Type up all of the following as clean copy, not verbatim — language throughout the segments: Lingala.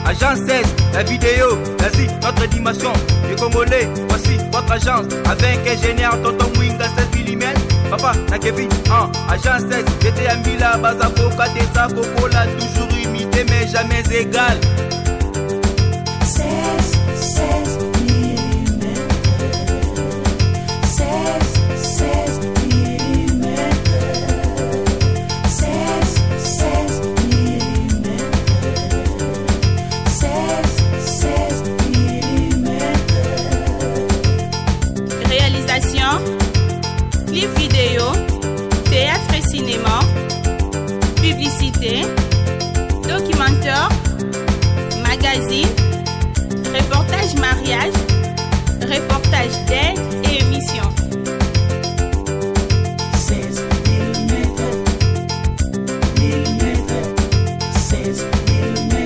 Agence 16, la vidéo, vas-y, notre animation. Les Congolais, voici votre agence. Avec ingénieur Tonton Mwinga 16 mm. Papa, na Kevin, Agence 16, j'étais à Mila, Bazako, Katesa, Kokola, toujours imité mais jamais égal. 16 mm. 16 mm. 16 mm. 16 mm. Réalisation, clip vidéo, théâtre et cinéma, publicité, documentaire, magazine, reportage mariage, reportage d'aide et émission. 16 mm. 16 mm.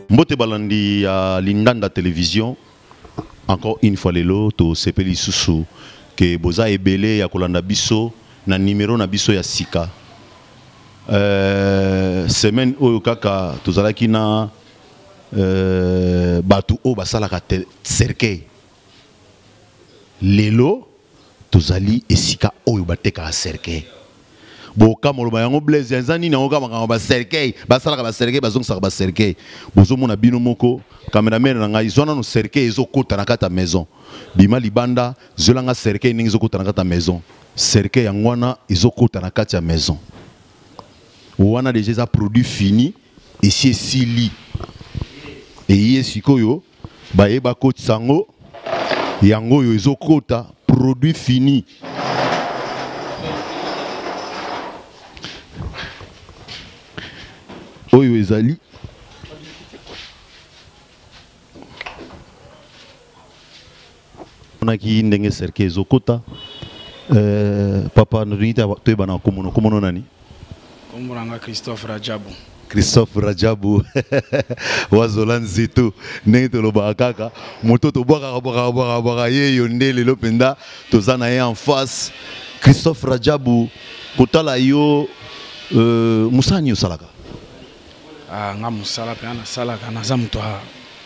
Mbote balandi ya Lindanda Télévision. Encore une fois lelo to sepeli susu que boza ebele ya kolanda biso na numéro na biso ya sika. Semaine oyo kaka tozalaki na batu o basalaka cercueil. Lelo tozali esika oyo bateka cercueil. Boka moloba yango blaze nzani na oka makanga ba cercueil basalaka ba cercueil bazongisa ba cercueil bozo mona bino moko cameraman na ngai zona no cercueil ezokota na kata maison bima libanda zolanga cercueil ningi ezokota na kata maison cercueil yangwana ezokota na kata maison wana déjà produit fini et si sili et yesikoyo ba yeba kotsango yango yo ezokota produit fini. Oyo ezali onaki ndenge cercueil ezokota papa nodinita toyebana komono nani komoranga Christophe Rajabu. Christophe Rajabu wazola nzeto ndenge tolobaka kaka moto tobwaka ye yo nde lelo mpenza toza na ye en face. Christophe Rajabu kotala yo musani osalaka nga musala pe na salaka naza muto a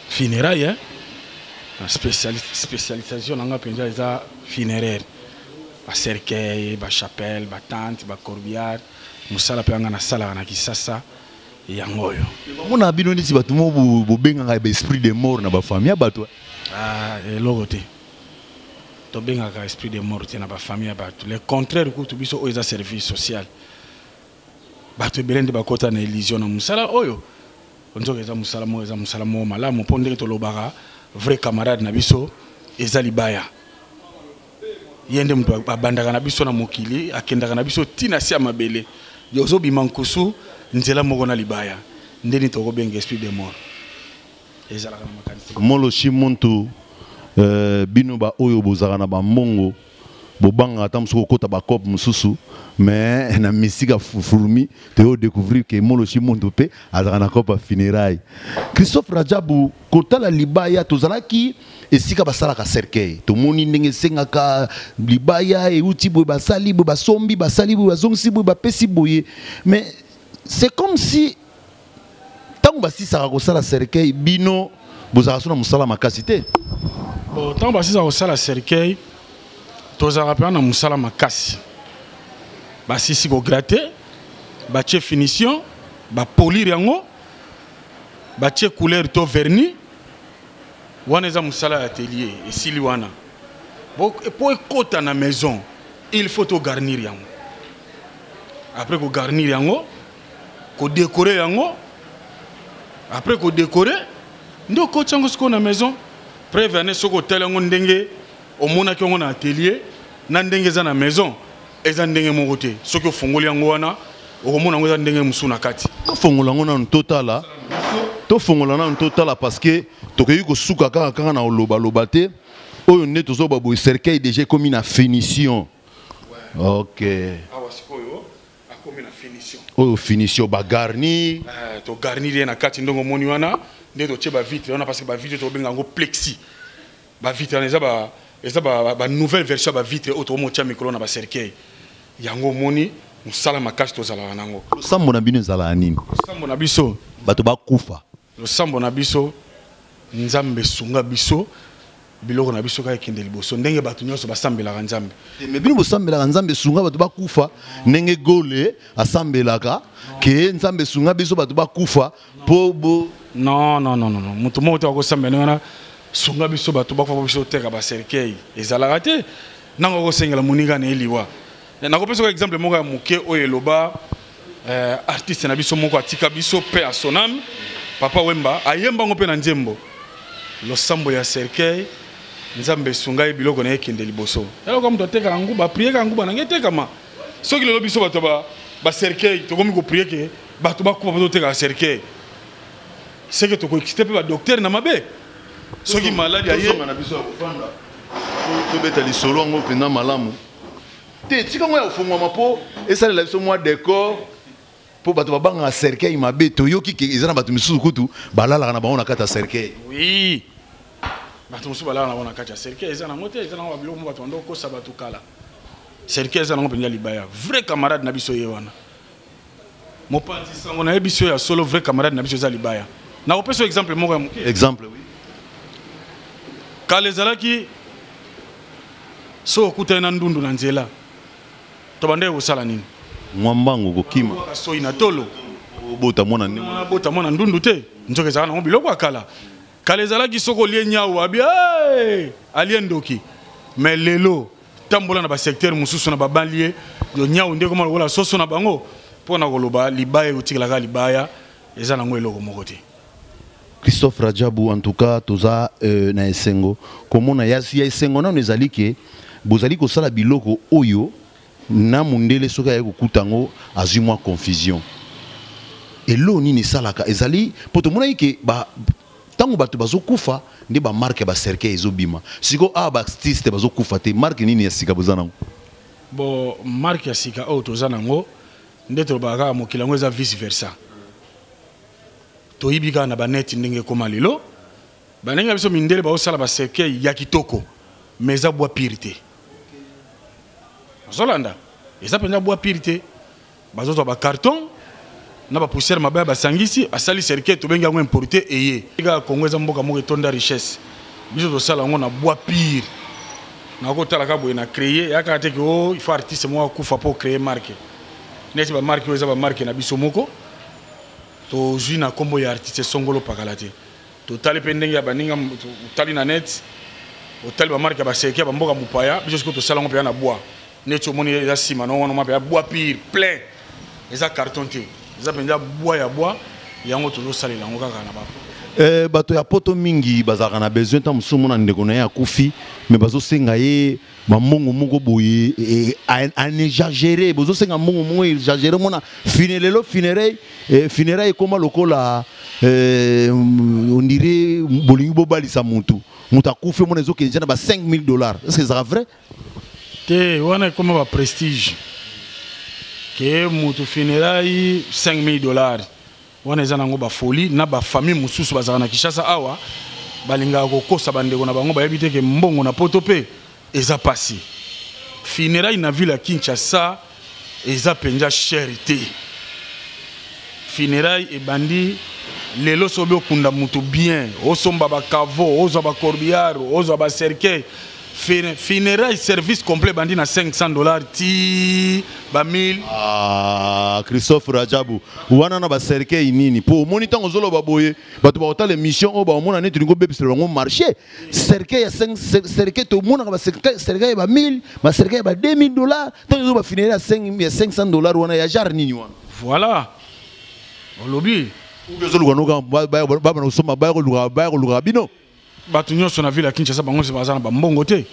funérailles na spécialisation nanga penza eza funéraire ba cercueil ba chapelle ba tente ba corbillard musala pe nga na sala na Kisasa yangoyo mona bino nisi batu mo bobenga ba esprit de mort na ba famille bato eloko te to benga ka esprit de mort te na ba famille bato le contraire ko to biso o eza service social bato belende bakota na illusion na musala oyo onzo eza musala mo malamu pondeke to lobaka vrai camarade na biso eza libaya yende mtu abandaka na biso na mokili akendaka na biso tina sia mabele yozo bimankusu nzela moko na libaya ndeni to ko benga esprit de mort ezala kana makanisi molo shimuntu bino ba oyo bozaka na ba mbongo bobanga tamsuko kota ba cop mususu mais na misika furumi te o découvrir que molo shimuntu pe azaka na cop funérailles. Christophe Rajabu kotala libaya tozalaki esika basalaka cercueil tomoni ndenge sengaka libaya e uti boy basali boy basombi basali boy bazongisi boy bapesi boye mais c'est comme si tango basisaka kosala cercueil bino bozaka sona musala makasi te. Bon tango basisaka kosala cercueil tozaka pe na musala makasi basisi ko gratter batie finition ba polir yango batie couleur to vernis wana eza musala atelier esili wana po ekota na maison il faut to garnir yango après ko garnir yango ko décorer yango après ko décorer ndo ko tsango sko na maison prévenir soko telango ndenge omona ki yango na atelier na ndenge za na maison eza ndenge moko te soki ofungoli yango wana okomona ngo eza ndenge musu na kati tofongola ngo na totala tofongola na totala parce que tokeyi ko suka kaka na loba te oyo ne tozo ba boy cercueil déjà comme une finition. OK awa sikoyo akomi na finition oyo finition ba garni to garnir na kati ndongo moni wana nde to tie ba vitre wana parce que ba vitre to benga ngo plexi ba vitre na eza ba nouvelle version ba vitre auto mo tia micro na ba cercueil yango moni musala makasi to zala nango sambo na bino zala nini sambo na biso bato bakufa losambo na biso nzambe sunga biso biloko na biso ka ekende liboso ndenge bato nyonso basambelaka nzambe me bino bosambelaka nzambe sunga bato bakufa ndenge gole asambelaka ke nzambe sunga biso bato bakufa po bo non mutu moko te akosambela wana sunga biso bato bakufa biso teka baserkei ezalaka te nango akosengela moninga na eliwa nakopesa exemple moko ya moke oyo eloba artiste na biso moko atika biso pe a son âme Papa Wemba ayemba ngo pe na nzembo losambo ya serkei nzambe sunga biloko na ekende liboso eloko mto teka ngu ba prier ka ngu ba nange teka ma soki lelo biso bato ba serkei to komi ko prier ke bato ba kuba bato teka serkei c'est que to ko exciter pe ba docteur na mabe soki maladi aye na biso ya kufanda to beta li solo ngo pena malamu te tika ngo ya fungwa mapo esale la biso moi décor po bato babanga serkei mabe to yoki ke ezana bato misusu kutu balala na baona kata serkei oui bato musu balala na baona kata serkei ezana mote ezana ba biloko bato ndo ko sabatu kala serkei ezana ngo penya libaya vrai camarade na biso yewana mopanzi sango na biso ya solo vrai camarade na biso za libaya na opesa exemple moko ya moke exemple oui kale zalaki so okuta na ndundu na nzela to bande usala nini mwambango kokima so ina tolo bota mona ni bota mona ndundu te nzoke zana ngo biloko akala kale zalaki soko lie nyau abi alien doki mais lelo tambola na ba secteur mususu na ba banlieue yo nyau ndeko mala wala soso na bango pona koloba libaya utikala ka libaya ezana ngo eloko moko te. Christophe Radjabou, en tout cas, toza na esengo. Comme on a ya esengo na nezali ke bozali ko sala biloko oyo na mundele soka ya kutango azimwa confusion. Et lo ni salaka ezali poto mona yike ba tango bato bazokufa ndi ba marque ba cercle ezobima. Siko ba artiste bazokufa te marque nini ya sika bozana ngo. Bo marque ya sika o tozana ngo ndeto baka mokilango eza vice versa. Toyibika na baneti ndenge koma lelo banenga biso mindele ba osala ba cercle ya kitoko meza bois purité. Zolanda eza penza bois purité bazoto ba carton na ba poussière mabaya ba sangisi asali cercle to benga ngo importer eye iga Kongo eza mboka moko tonda richesse biso to sala ngo na bois pur na ko tala ka boye na créer yaka te ko il faut artiste mo kufa pour créer marque neti ba marque eza ba marque na biso moko to jina kombo ya artiste songolo pakalate to tali pendenge ya baninga tali na net o tali ba marque ba cercle ba mboka mupaya biso ko to sala ngo pe na bois neti omoni eza sima no wana mabe ya bois pur plein eza carton te eza penza bois ya bois yango tozo salela ngo kaka na ba bato ya poto mingi bazaka na besoin ta musumu na ndeko na ya kufi mais bazo senga ye mamongo moko boye en exagérer bazo senga mongo mongo exagérer mona finelelo funérailles comme lokola on dirait bolingi bobalisa mutu akufi mona ezo kenja na ba $5,000. Est-ce que c'est vrai? Te wana comme ba prestige ke mutu funérailles $5,000 wana eza nango ba folie na ba famille mususu bazaka na Kinshasa awa balinga ko kosa bandeko na bango bayebi te ke mbongo na poto pe eza pasi funérailles na ville ya Kinshasa eza penja cherté funérailles e bandi lelo sobe okunda mutu bien osomba ba kavo ozo ba corbillard ozo ba cercueil funérailles service complet bandi na $500 ti ba 1000. Christophe Radjabou wana na ba cercueil nini po moni tango zolo baboye bato ba hôtel émission o ba mona netu ngo bebiselo ngo marché cercueil ya 5 cercueil to mona ba cercueil ba 1000 ba cercueil ba $2,000 tango ba funérailles ya $500 wana ya jar nini wana voilà olobi zolo ganoka ba na usoma ba ko luga bino bato nyonso na ville ya Kinshasa bango se bazana ba mbongo te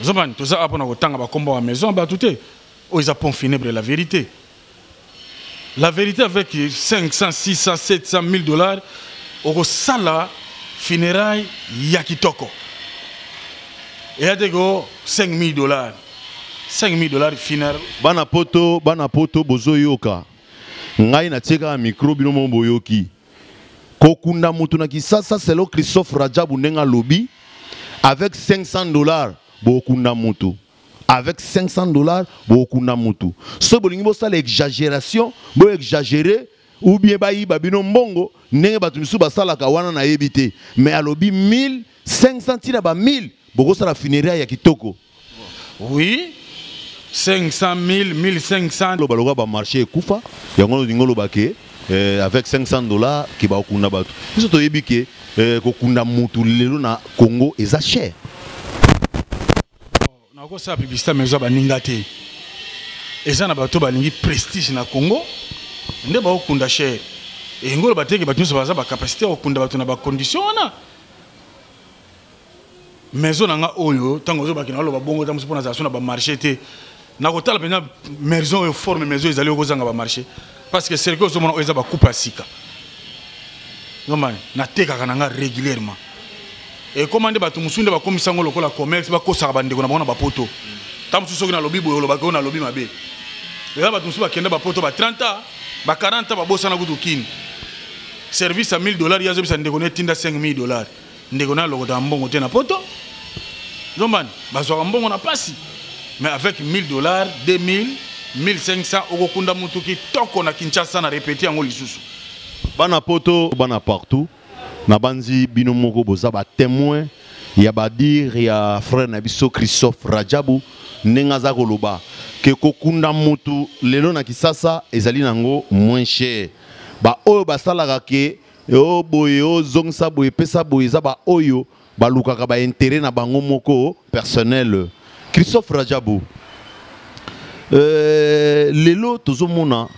zobani toza apo na kotanga ba kombo wa maison bato te o isa pont funèbre la vérité avec 500 600 700 $1,000 au sala funérailles ya kitoko et ya dego $5,000 funérailles bana poto bozoyoka ngai na tieka micro bino mo boyoki kokunda mutu na Kisasa selo Christophe Radjabou nenga lobby avec $500 bokunda mutu avec $500 bokunda mutu so bolingi bo sala exagération bo exagérer ou bien bayiba bino mbongo ndenge bato misu basalaka wana na yebite mais alobi 1500 tina ba 1000 boko sala funérailles ya kitoko. Oui, 500 000, 1500. Le baloga ba marché kufa yango ngolo bake avec $500 qui ba okunda bato. Biso to yebike ko kunda mutu lelo na Congo eza cher. Na ko sa publicité mais ba ningate. Eza na bato balingi prestige na Congo. Nde ba okunda cher. Et ngolo bateke bato so baza ba capacité okunda bato na ba condition wana. Maison nanga oyo tango zo bakina lo ba bongo tamusu pona za sona ba marché te. Na kotala pena maison yo forme maison ezali okozanga ba marché parce que cercle zo mona oza ba coupe sika. Non man na teka kananga régulièrement. Et commande bato musunda ba komisa ngolo kola commerce ba kosa ba ndeko na bona ba poto. Tamusu soki na lobby boyo ba ko na lobby mabe. Et ba musu ba kenda ba poto ba 30 ans, ba 40 ans ba bosa na kutu kin. Service à $1000 yazo bisa ndeko ne tinda $5000. Ndeko na lokota mbongo te na poto. Non man, bazwa mbongo na pasi. Mais avec $1000, 2000, 1500 okokunda mutuki toko na Kinshasa na répéter en lisusu. Bana poto, bana partout. Na banzi bino moko boza ba témoin, ya ba dire ya frère na biso Christophe Radjabou nenga za koloba ke kokunda mutu lelo na Kisasa ezali nango moins cher. Ba oyo basalaka ke o boye o zongsa boye pesa boye za ba oyo ba lukaka ba intérêt na bango moko personnel. Christophe Radjabou, lelo tozomona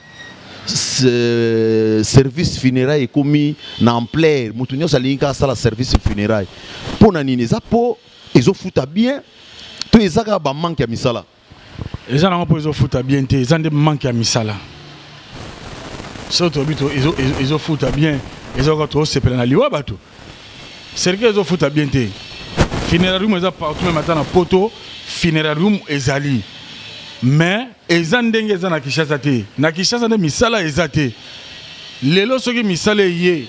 service funérailles commis na ampleur mutunyo salinga sala service funérailles pona nini za po ezo futa bien to ezaka ba manque ya misala eza na po ezo futa bien te eza nde manque ya misala soto bito ezo futa bien ezo ka to sepela na liwa bato serke ezo futa bien te funérailles eza partout même atana poto funérailles ezali mais eza ndenge eza na Kinshasa te na Kinshasa nde misala eza te lelo soki misala ye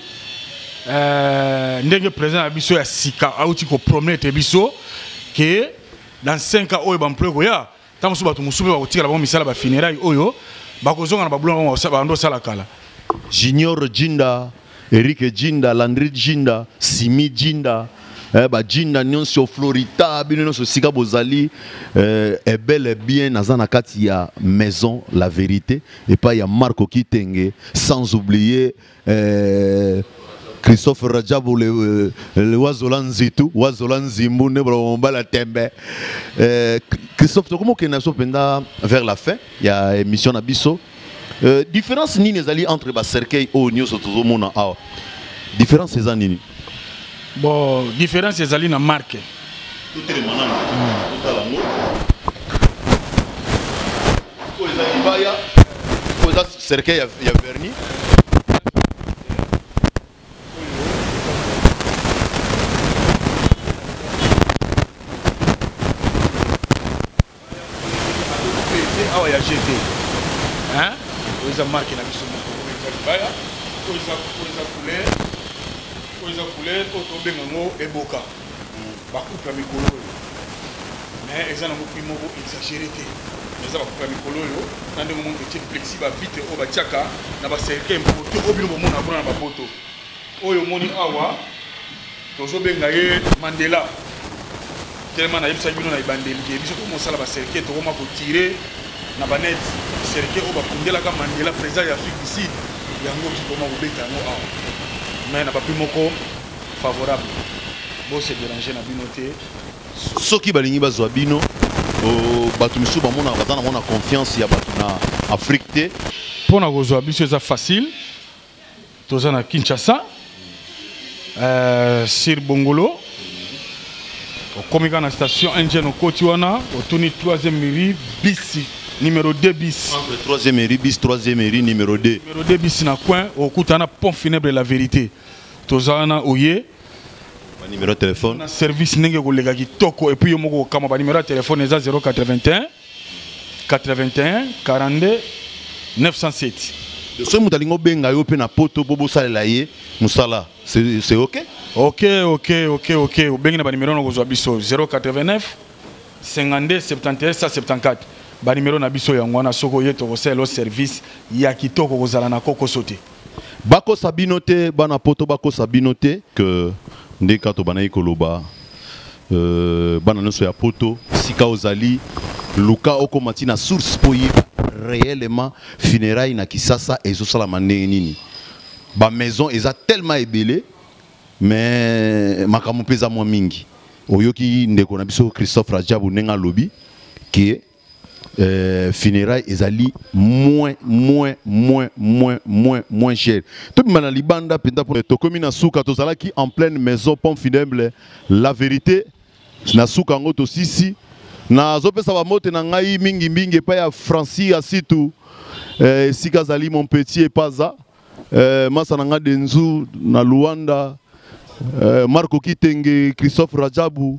ndenge président na biso ya sika auti ko promettre biso que dans 5 ans oyo ba employé ko ya tamusu bato musupe ba kotika ba misala ba funérailles oyo ba kozonga na ba bulon ba ndo sala kala Junior Jinda, Eric Jinda, Landry Jinda, Simi Jinda, ba Jinda nyonso Florida bino nyonso sika bozali est bel et bien na kati ya maison la vérité et pas ya Marco Kitenge sans oublier Christophe Radjabou le Wazolan Zitu Wazolan Zimbu ne bromba la tembe Christophe comment que na so penda vers la fin il y a émission na biso différence ni nezali entre ba cercueil o nyonso tozomona awa différence eza nini. Bon, différence c'est ali na marque. Tout est manana. Ko eza ibaya, ko eza cercueil ya vernis. Awa ya GT. Hein? Ko eza marque na biso ko eza ibaya, ko eza couleur. Ils ont coulé autour de nous et boca. Bakoupe à Mikolo. Mais ils ont un peu exagéré. Ils ont coupé à Mikolo. Dans des moments qui sont flexibles, vite au Bachaka, n'a pas cerqué pour tout au bureau mon abonnement à ma photo. Oyo moni awa, tozo bengaye Mandela. Tellement na yebisa bino na ibandeli. Biso ko mosala ba cerqué to koma ko tirer na banet cerqué au bakundela ka Mandela président ya Afrique du Sud. Yango ki koma ko beta no awa. Mais n'a pas plus moko favorable. Bon se déranger na binoté. Soki balingi bazwa bino o batu misu ba mona bazana mona confiance ya batu na Afrique te. Pona kozwa biso ça facile. Toza na Kinshasa. Sur Bongolo. Au komika na station Engine au Kotiwana, au Tony 3e mairie bis numéro 2 bis. Entre 3e mairie bis 3e mairie numéro 2. Numéro 2 bis na coin au Koutana pont funèbre la vérité. Tozana oye. Ba numéro de téléphone. Na service nenge ko lega kitoko et puis yo moko kama ba numéro de téléphone eza 081 81 42 907. De ce mutalingo benga yo pe na poto bobo salela ye musala. C'est OK? Ok. Bengi na ba numéro na biso 089 52 71 174. Ba numéro na biso yango na soko yeto ko selo service ya kitoko kozala na koko sote. Bako Sabinote, bana poto Bako Sabinote, que ndeka to bana ikoloba, bana noso ya poto, sika ozali, luka oko matina source poye réellement funérailles na Kisasa et zosala mandenge nini. Ba maison eza tellement ébélé, mais makamu peza mwa mingi. Oyoki ndeko na biso Christophe Rajabu nenga lobby, qui funérailles ezali moins cher. Tout le libanda penda pour tokomi na suka tozalaki en pleine maison pomme funèbre. La vérité na suka ngo to sisi na zopesa ba mote na ngai mingi pa ya Francis asitu sika zali mon petit et paza masa na nga denzu na Luanda Marco Kitenge Christophe Rajabu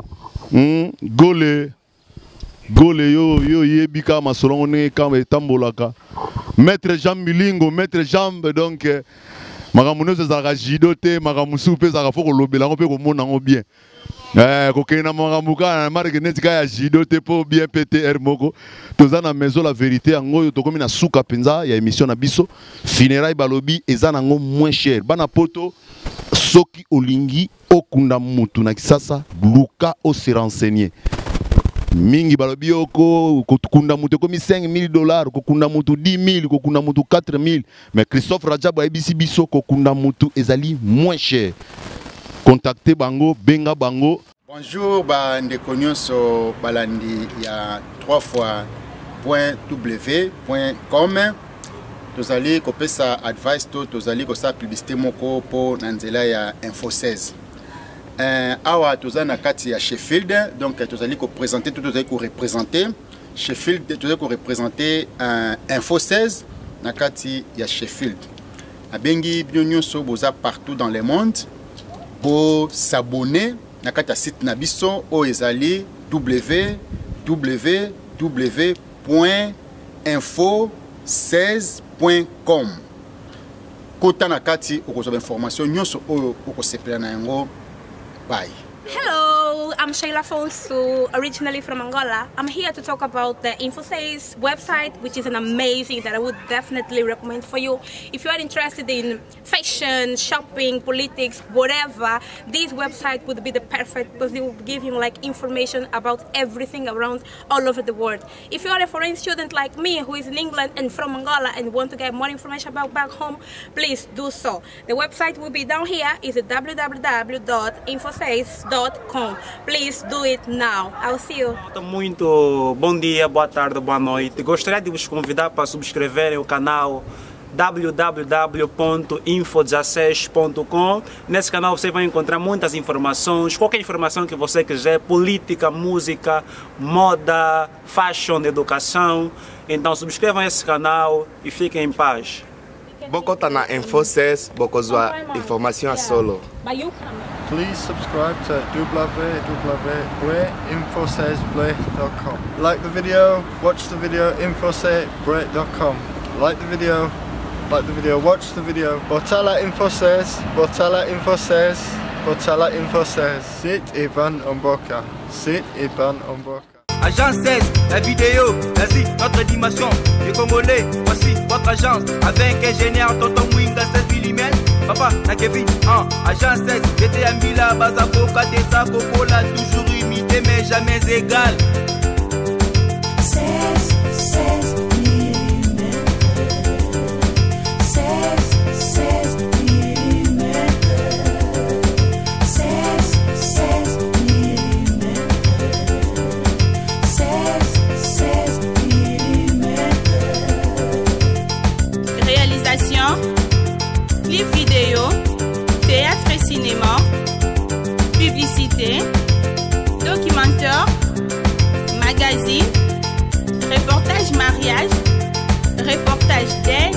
Gole yo yebika masolongone kama etambolaka maître Jean Milingo maître Jean donc magamunoze zaka jidote magamusu pe zaka foko lobela ngo pe ko mona ngo bien ko kena magamuka na marque netika ya jidote po bien PTR moko toza na maison la vérité ngo to komi na suka penza ya émission na biso funérailles balobi ezana ngo moins cher bana poto soki olingi okunda mutu na Kisasa luka o se renseigner mingi balobi oko kokunda mutu komi $5,000 kokunda mutu 10,000 kokunda mutu 4,000 mais Christophe Rajabu abisi biso kokunda mutu ezali moins cher. Contactez bango benga bango. Bonjour ndeko nyonso balandi ya 3w.com tozali kopesa advice to tozali kosa publicité moko po na nzela ya Info 16. Awa tozana kati ya Sheffield, donc tozali ko présenter tout tozali ko représenter Sheffield, tozali ko représenter Info 16 na kati ya Sheffield. Abengi nyonso boza partout dans le monde pour s'abonner na kati ya site na biso o ezali www.info16.com. Kota na kati okozoba information nyonso o okosepela na yango. Bye. Hello, I'm Sheila Fonsu, originally from Angola. I'm here to talk about the Info6 website, which is an amazing that I would definitely recommend for you. If you are interested in fashion, shopping, politics, whatever, this website would be the perfect because it will give you like information about everything around all over the world. If you are a foreign student like me who is in England and from Angola and want to get more information about back home, please do so. The website will be down here. It's www.info6.com. Please do it now. I'll see you. Muito bom dia, boa tarde, boa noite. Gostaria de vos convidar para subscreverem o canal www.info16.com. Nesse canal você vai encontrar muitas informações, qualquer informação que você quiser, política, música, moda, fashion, educação. Então subscrevam esse canal e fiquem em paz. Bokota na Info6, bokozwa information solo. Please subscribe to www.info16.com. Like the video, watch the video, info16.com. Like the video, watch the video. Botala Info16, Botala Info16, Botala Info16. Sit Iban Omboka. Sit Iban Omboka. Agence 16, la vidéo, vas-y, notre dimension. Les Congolais, voici votre agence. Avec ingénieur Tonton Mwinga 16 mm. Papa, na Kevin, agence 16. J'étais à Mila, Bazako, Katesa, Kokola, toujours imité mais jamais égal. 16 mm. 16 mm. 16 mm. 16 mm. Réalisation, clip vidéo, théâtre et cinéma, publicité, documentaire, magazine, reportage mariage, reportage date,